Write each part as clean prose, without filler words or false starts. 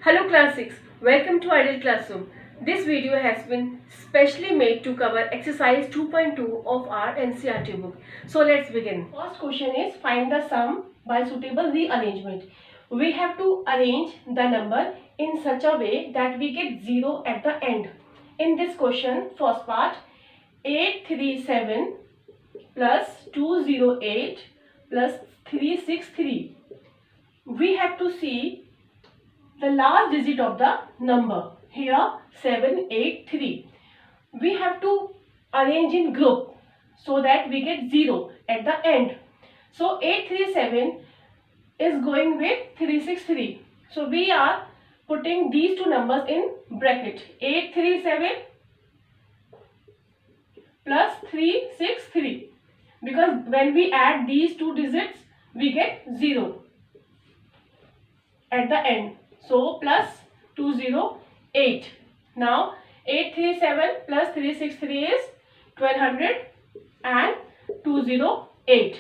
Hello class 6, welcome to Ideal Classroom. This video has been specially made to cover exercise 2.2 of our NCERT book. So let's begin. First question is find the sum by suitable rearrangement. We have to arrange the number in such a way that we get 0 at the end. In this question, first part, 837 plus 208 plus 363. We have to see the last digit of the number. Here 783. We have to arrange in group so that we get 0 at the end. So 837 is going with 363. So we are putting these two numbers in bracket. 837 plus 363. Because when we add these two digits, we get 0 at the end. So plus 208. Now 837 plus 363 is 1200 and 208.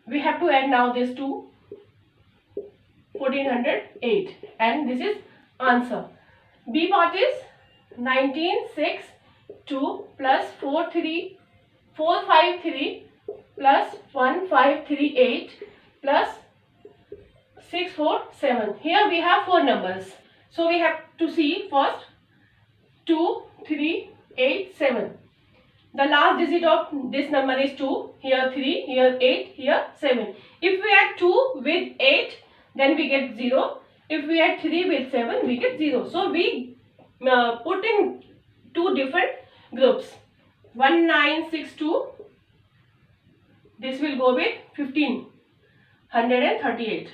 We have to add now this to 1408 and this is answer. B part is 1962 plus 453 plus 1538 plus 647. Here we have 4 numbers. So we have to see first 2, 3, 8, 7. The last digit of this number is 2. Here 3, here 8, here 7. If we add 2 with 8, then we get 0. If we add 3 with 7, we get 0. So we put in two different groups. 1962. This will go with 1538.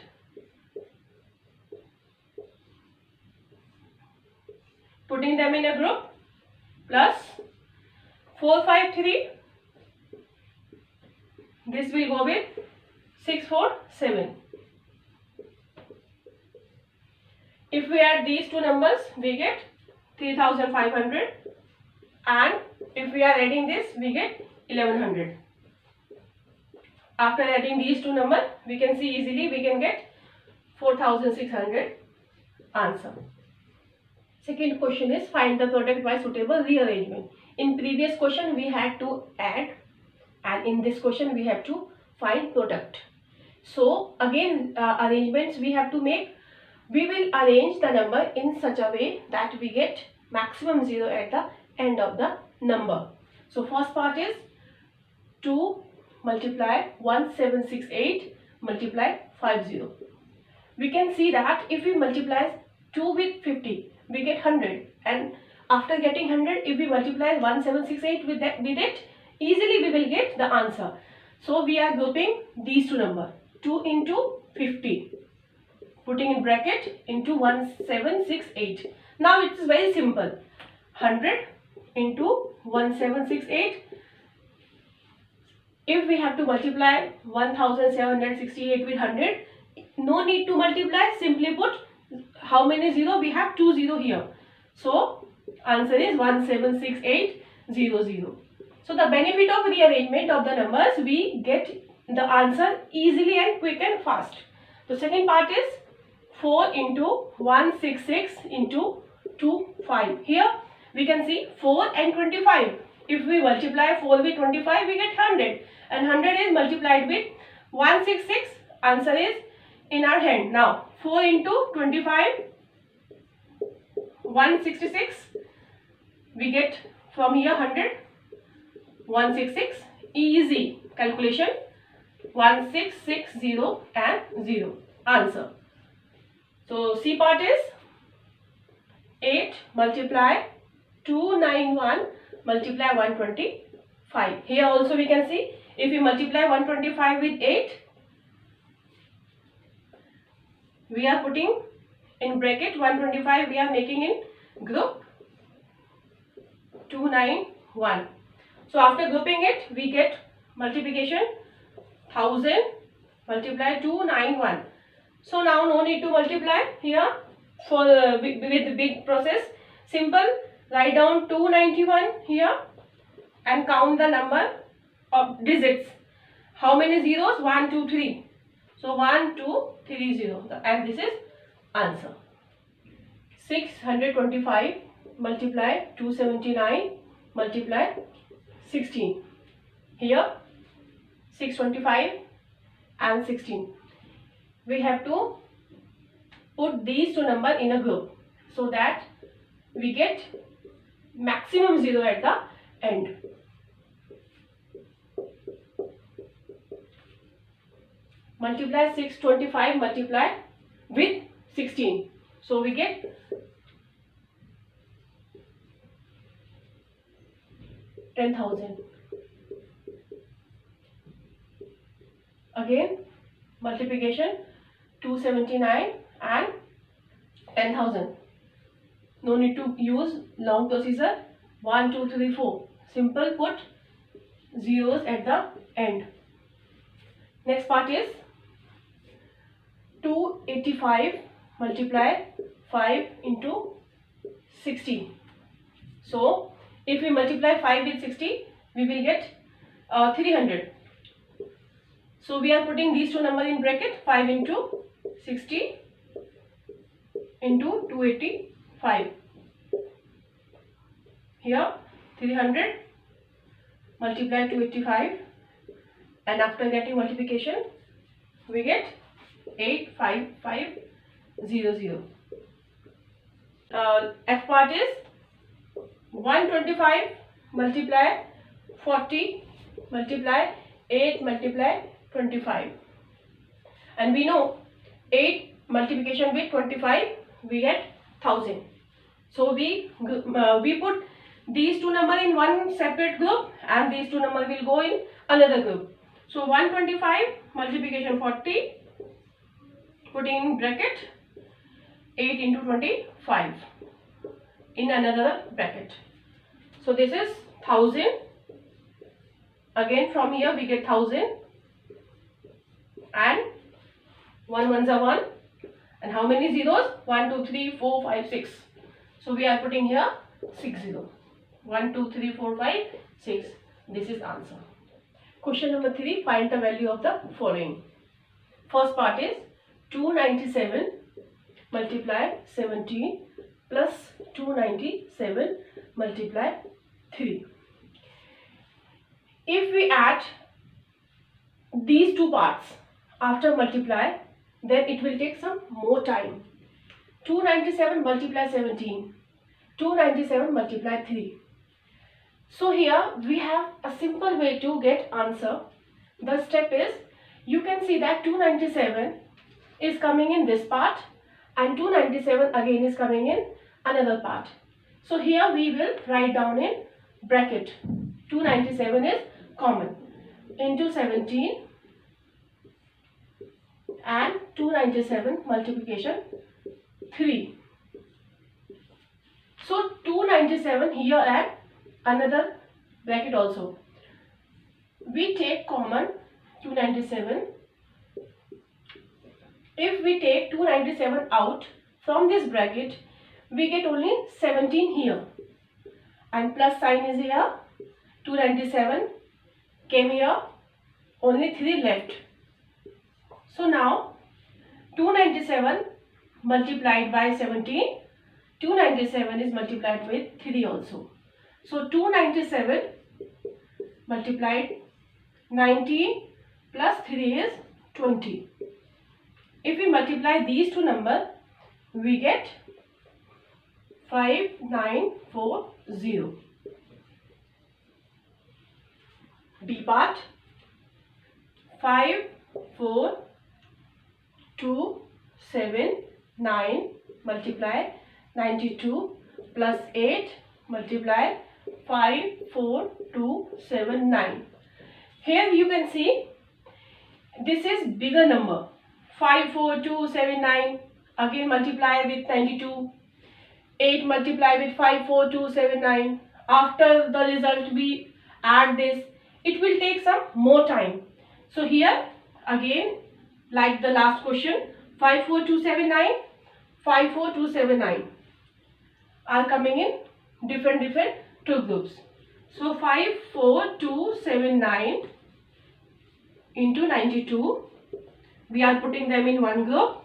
Putting them in a group plus 453. This will go with 647. If we add these two numbers, we get 3500, and if we are adding this, we get 1100. After adding these two numbers, we can see easily we can get 4600 answer. Second question is find the product by suitable rearrangement. In previous question we had to add, and in this question we have to find product. So again arrangements we have to make. We will arrange the number in such a way that we get maximum 0 at the end of the number. So first part is 2 multiply 1768 multiply 50. We can see that if we multiply 2 with 50, we get 100, and after getting 100, if we multiply 1768 with it, easily we will get the answer. So we are grouping these two numbers, 2 into 50, putting in bracket into 1768. Now it is very simple. 100 into 1768. If we have to multiply 1768 with 100, no need to multiply, simply put how many 0? We have 2 0 here. So answer is 176800. So the benefit of rearrangement of the numbers, we get the answer easily and quick and fast. The second part is 4 into 166 into 25. Here we can see 4 and 25. If we multiply 4 with 25, we get 100, and 100 is multiplied with 166. Answer is in our hand. Now 4 into 25, 166. We get from here 100, 166. Easy calculation. 1660 and 0. Answer. So C part is 8 multiply 291 multiply 125. Here also we can see if we multiply 125 with 8, we are putting in bracket 125, we are making in group 291. So after grouping it, we get multiplication 1000 multiply 291. So now no need to multiply here for with the big process. Simple, write down 291 here and count the number of digits. How many zeros? 1, 2, 3. So 1, 2, 3, 0. And this is answer. 625 multiply 279 multiply 16. Here 625 and 16. We have to put these two numbers in a group so that we get maximum 0 at the end. Multiply 625 multiply with 16. So we get 10,000. Again multiplication 279 and 10,000. No need to use long procedure. 1, 2, 3, 4. Simple, put zeros at the end. Next part is 285 multiply 5 into 60. So if we multiply 5 with 60, we will get 300. So we are putting these two numbers in bracket. 5 into 60 into 285. Here 300 multiply 285, and after getting multiplication we get 85500. F part is 125 multiply 40 multiply 8 multiply 25, and we know 8 multiplication with 25 we get 1000. So we put these two numbers in one separate group and these two numbers will go in another group. So 125 multiplication 40, putting in bracket 8 into 25 in another bracket. So this is 1000. Again from here we get 1000 and 1 ones are 1, and how many zeros? 1, 2, 3, 4, 5, 6. So we are putting here 60. 1, 2, 3, 4, 5, 6. This is answer. Question number 3. Find the value of the following. First part is 297 multiply 17 plus 297 multiply 3. If we add these two parts after multiply, then it will take some more time. 297 multiply 17, 297 multiply 3. So here we have a simple way to get answer. The step is, you can see that 297 is coming in this part and 297 again is coming in another part. So here we will write down in bracket 297 is common into 17 and 297 multiplication 3. So 297 here and another bracket also. We take common 297. If we take 297 out from this bracket, we get only 17 here, and plus sign is here. 297 came here, only 3 left. So now 297 multiplied by 17, 297 is multiplied with 3 also. So 297 multiplied 19 plus 3 is 20. If we multiply these two numbers, we get 5940. B part 5427 multiply 92 plus 8 multiply 54279. Here you can see this is bigger number. 54279 again multiply with 92. 8 multiply with 54279. After the result we add this. It will take some more time. So here again, like the last question, 54279, 54279 are coming in different two groups. So 54279 into 92, we are putting them in one group,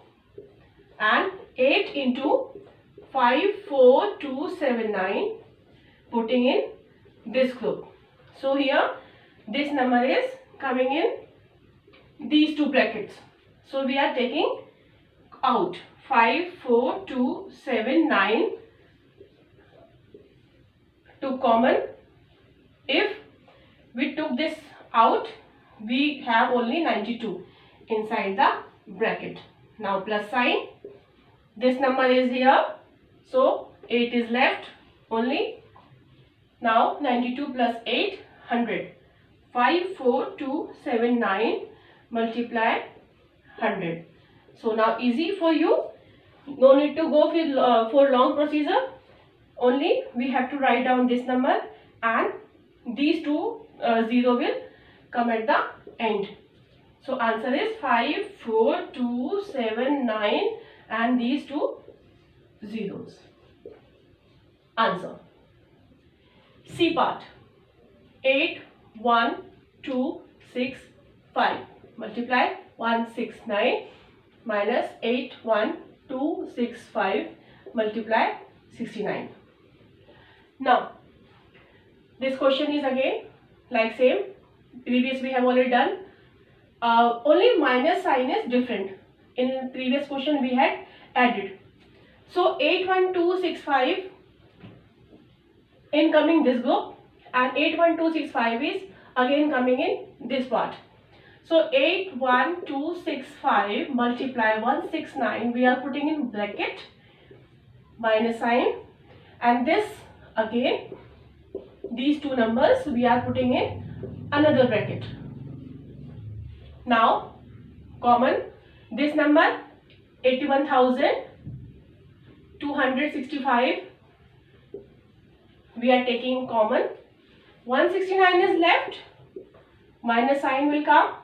and 8 into 54279, putting in this group. So here this number is coming in these two brackets. So we are taking out 54279 to common. If we took this out, we have only 92 inside the bracket. Now plus sign. This number is here, so 8 is left only. Now 92 plus 8, 100. 54279 multiply 100. So now easy for you. No need to go for long procedure. Only we have to write down this number, and these two 0 will come at the end. So answer is 54279 and these two zeros. Answer. C part. 81265 multiply 169 minus 81265 multiply 69. Now this question is again like same, previous we have already done. Only minus sign is different. In previous question we had added. So 81265 in coming this group, and 81265 is again coming in this part. So 81265 multiply 169, we are putting in bracket, minus sign, and this again, these two numbers we are putting in another bracket. Now common, this number 81,265 we are taking common. 169 is left, minus sign will come,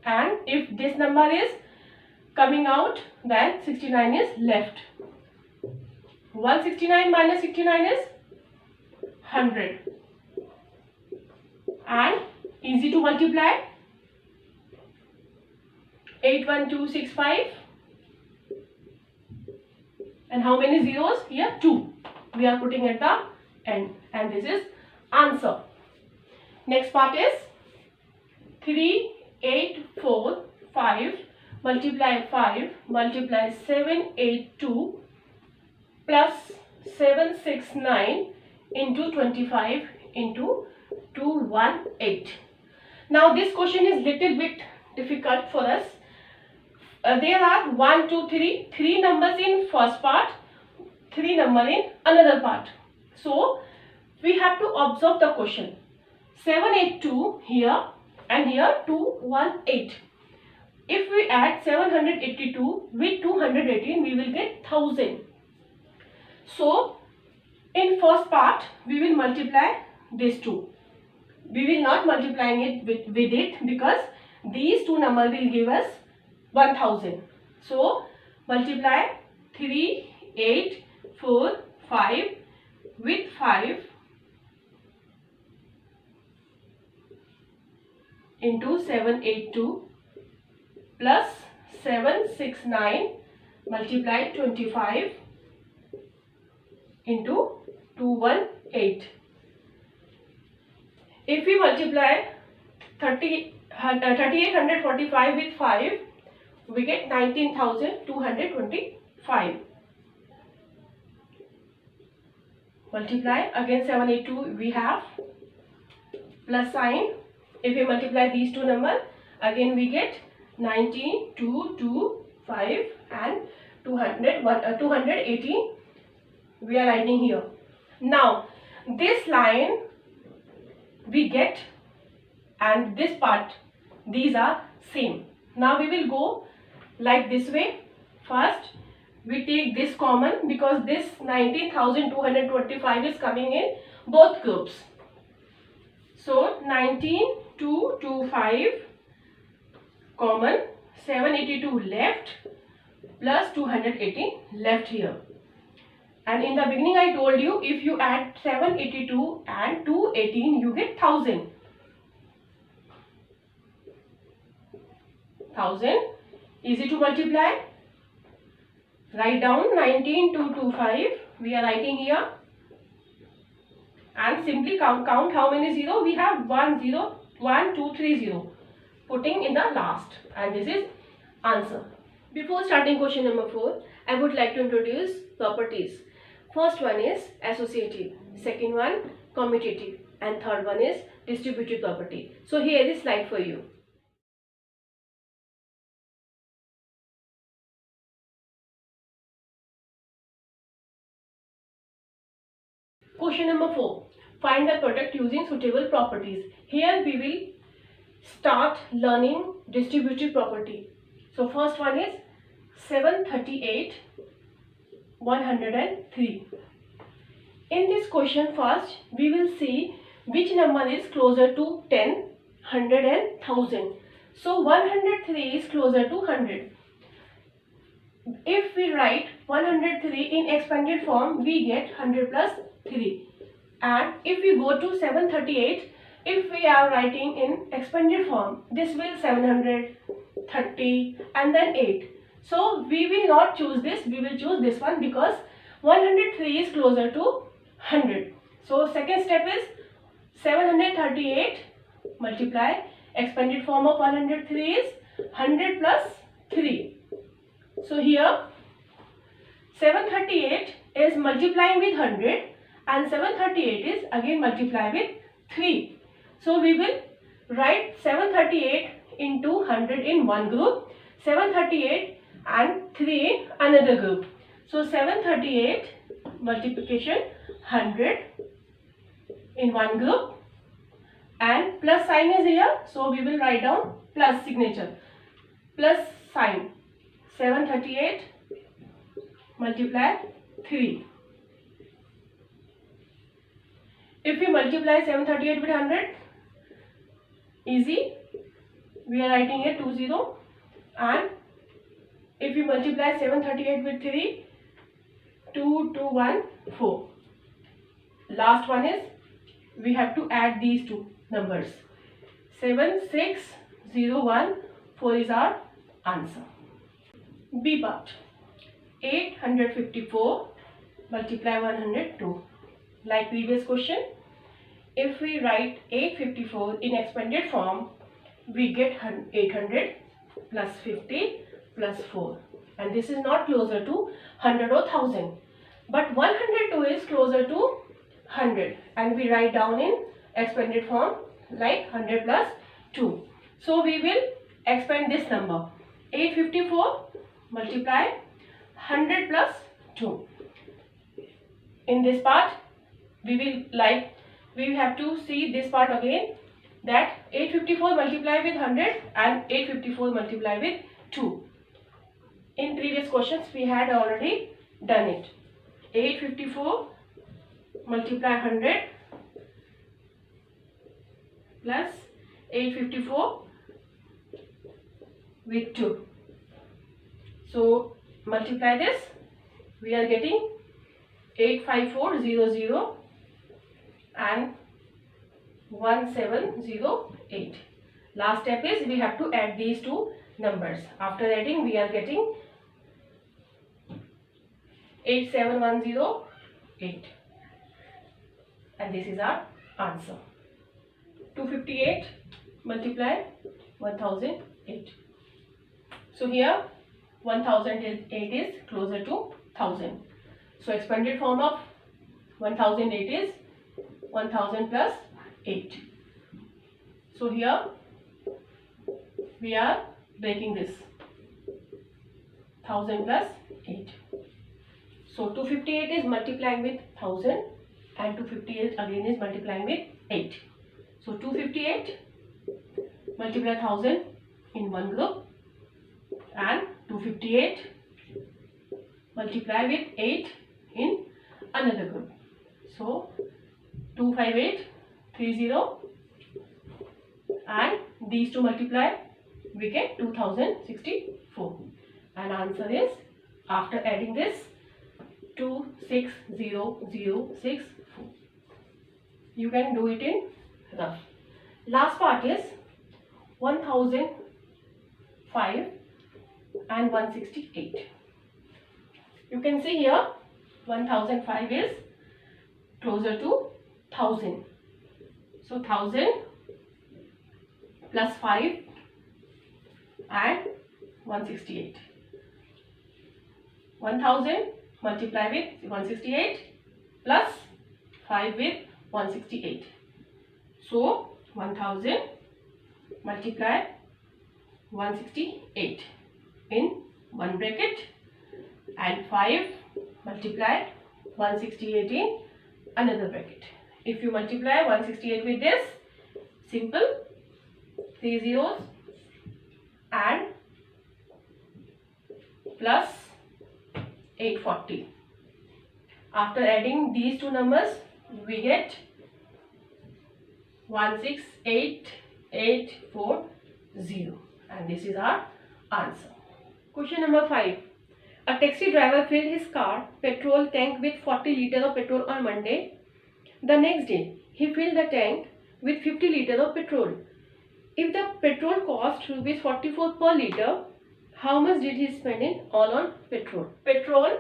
and if this number is coming out, then 69 is left. 169 minus 69 is 100, and easy to multiply. 81265, and how many zeros here? 2 we are putting at the end, and this is answer. Next part is 3845 multiply 5 multiply 782 plus 769 into 25 into 218. Now this question is little bit difficult for us. There are 1, 2, 3 numbers in first part, 3 number in another part. So we have to observe the question. 782 here and here 218. If we add 782 with 218, we will get 1000. So in first part we will multiply these two. We will not multiplying it with it, because these two numbers will give us 1000. So multiply 3845 with 5 into 782 plus 769 multiply 25 into 218. If we multiply 3845 with 5, we get 19,225. Multiply again 782, we have plus sign. If we multiply these two numbers, again we get 19,225 and 218 we are writing here. Now this line we get, and this part, these are same. Now we will go like this way. First we take this common, because this 19,225 is coming in both groups. So 19,225 common, 782 left plus 218 left here. And in the beginning I told you, if you add 782 and 218, you get 1000. 1000, easy to multiply. Write down 19,225 we are writing here and simply count how many 0 we have. 1 0 1 2 3 0 putting in the last, and this is answer. Before starting question number 4, I would like to introduce properties. First one is associative, second one commutative, and third one is distributive property. So here is slide for you. Question number 4. Find the product using suitable properties. Here we will start learning distributive property. So first one is 738 103. In this question first we will see which number is closer to 10, 100 and 1000. So 103 is closer to 100. If we write 103 in expanded form, we get 100 plus 3. And if we go to 738, if we are writing in expanded form, this will 730 and then 8. So we will not choose this, we will choose this one because 103 is closer to 100. So second step is 738 multiply expanded form of 103 is 100 plus 3. So here 738 is multiplying with 100 and 738 is again multiply with 3. So we will write 738 into 100 in one group, 738 and 3 in another group. So 738 multiplication 100 in one group and plus sign is here. So we will write down plus signature, plus sign. 738 multiply 3. If we multiply 738 with 100, easy, we are writing here 20, and if we multiply 738 with 3, 2 2 1 4. Last one is we have to add these two numbers. 7601 4 is our answer. B part. 854 multiply 102. Like previous question, if we write 854 in expanded form, we get 800 plus 50 plus 4, and this is not closer to 100 or 1000, but 102 is closer to 100, and we write down in expanded form like 100 plus 2. So we will expand this number. 854 multiply 100 plus 2. In this part we have to see this part again, that 854 multiply with 100 and 854 multiply with 2. In previous questions we had already done it. 854 multiply 100 plus 854 with 2. So multiply this, we are getting 85400 and 1708. Last step is we have to add these two numbers. After adding we are getting 87108, and this is our answer. 258 multiply 1008. So here 1008 is closer to 1000. So expanded form of 1008 is 1000 plus 8. So here we are breaking this 1000 plus 8. So 258 is multiplying with 1000 and 258 again is multiplying with 8. So 258 multiply 1000 in one group and 258 multiply with 8 in another group. So 25830 and these two multiply, we get 2064, and answer is, after adding this, 260064. You can do it in rough. Last part is 1005 and 168. You can see here 1005 is closer to 1000. So 1000 plus 5 and 168. 1000 multiply with 168 plus 5 with 168. So 1000 multiply 168 in one bracket and 5 multiply 168 in another bracket. If you multiply 168 with this, simple 3 zeros and plus 840. After adding these two numbers, we get 168,840, and this is our answer. Question number 5. A taxi driver filled his car petrol tank with 40 liters of petrol on Monday. The next day, he filled the tank with 50 liters of petrol. If the petrol cost rupees 44 per liter, how much did he spend in all on petrol? Petrol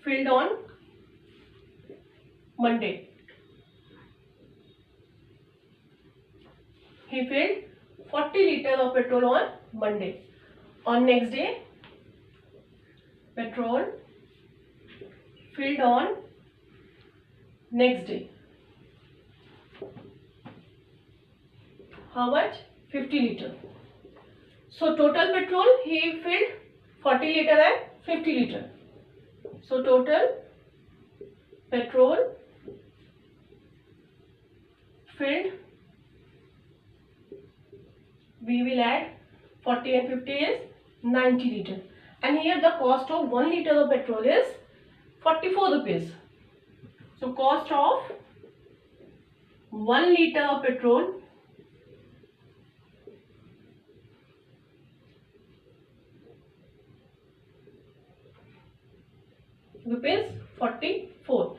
filled on Monday. He filled 40 liters of petrol on Monday. On next day, petrol filled on next day. How much? 50 liters. So total petrol he filled 40 liters and 50 liters. So total petrol filled, we will add 40 and 50 is 90 liters. And here the cost of 1 liter of petrol is 44 rupees. So cost of 1 liter of petrol rupees 44,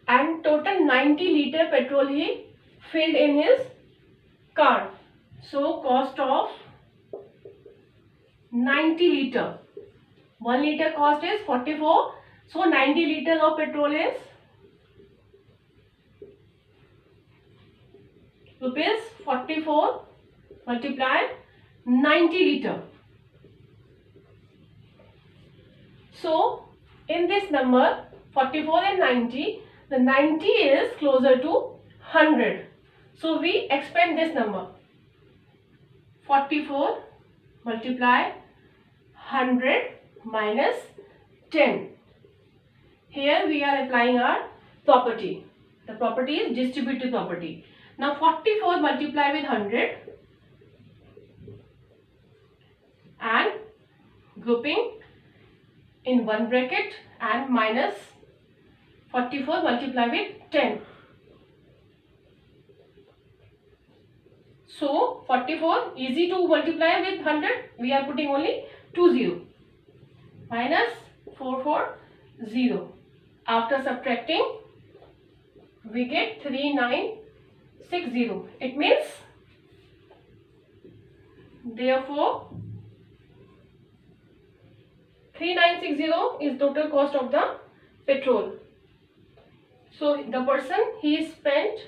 and total 90 liter petrol he filled in his car. So cost of 90 liter. 1 liter cost is 44. So 90 liters of petrol is rupees 44 multiply 90 liter. So in this number 44 and 90, the 90 is closer to 100. So we expand this number. 44 multiply 100 minus 10. Here we are applying our property. The property is distributive property. Now 44 multiply with 100 and grouping in one bracket and minus 44 multiply with 10. So 44 easy to multiply with 100. We are putting only 2 0 minus 440. After subtracting, we get 3960. It means therefore 3960 is total cost of the petrol. So the person he spent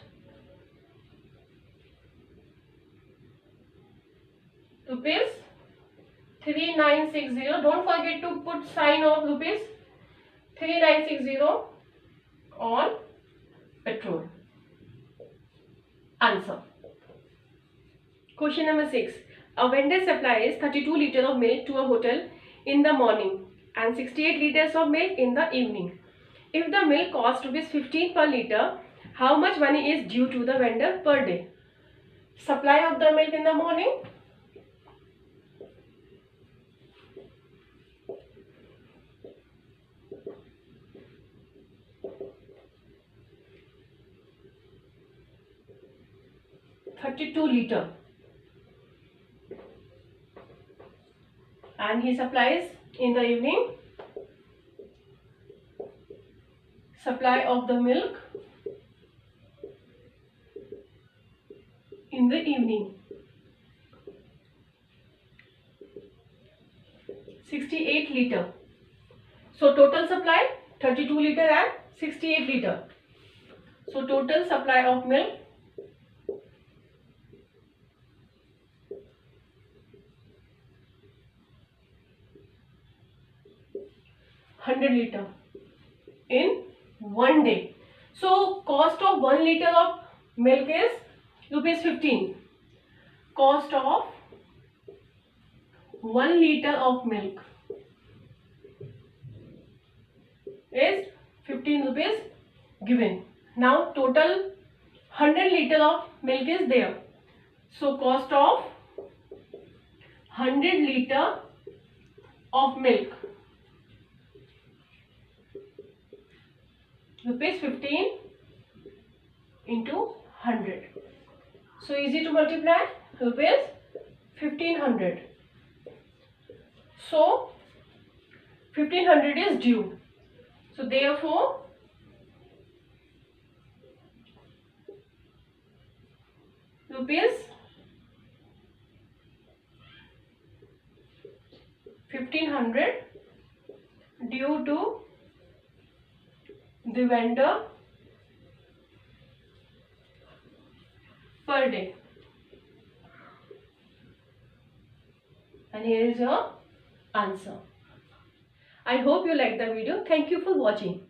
rupees 3960. Don't forget to put sign of rupees 3960 on petrol. Answer. Question number 6. A vendor supplies 32 liters of milk to a hotel in the morning and 68 liters of milk in the evening. If the milk costs rupees 15 per liter, how much money is due to the vendor per day? Supply of the milk in the morning, liter, and he supplies in the evening. Supply of the milk in the evening 68 liter. So total supply 32 liter and 68 liter. So total supply of milk 100 liter in one day. So cost of 1 liter of milk is rupees 15. Cost of 1 liter of milk is 15 rupees given. Now total 100 liter of milk is there. So cost of 100 liter of milk rupees 15 into 100. So easy to multiply, rupees 1500. So 1500 is due. So therefore rupees 1500 due to the vendor per day. And here is your answer. I hope you liked the video. Thank you for watching.